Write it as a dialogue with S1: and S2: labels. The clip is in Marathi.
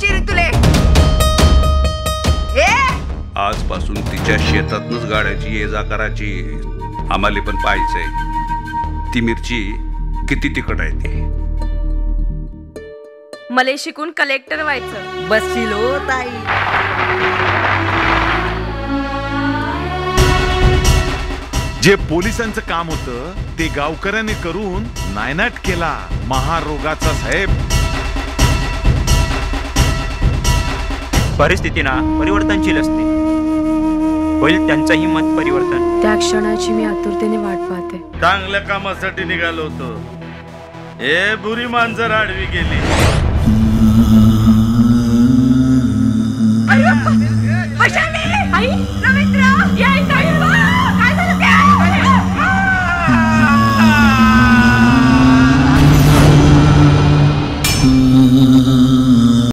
S1: चिरी तुले हे
S2: आजपासून तिच्या शेतातनच गाड्याची ये जा करायची. आम्हाला पण पाहायचंय ती मिरची किती तिखट आहे ती.
S3: मले शिकून कलेक्टर व्हायचं.
S1: बसलो ताई.
S4: जे पोलिसांचं काम होतं ते गावकऱ्याने करून नायनाट केला महारोगाचा साहेब.
S5: परिस्थिती ना परिवर्तनशील असते, होईल त्यांचंही मत परिवर्तन.
S3: त्या क्षणाची मी आतुरतेने वाट पाहते.
S6: चांगल्या कामासाठी निघालो होतो, हे बुरी मांजर आडवी गेली.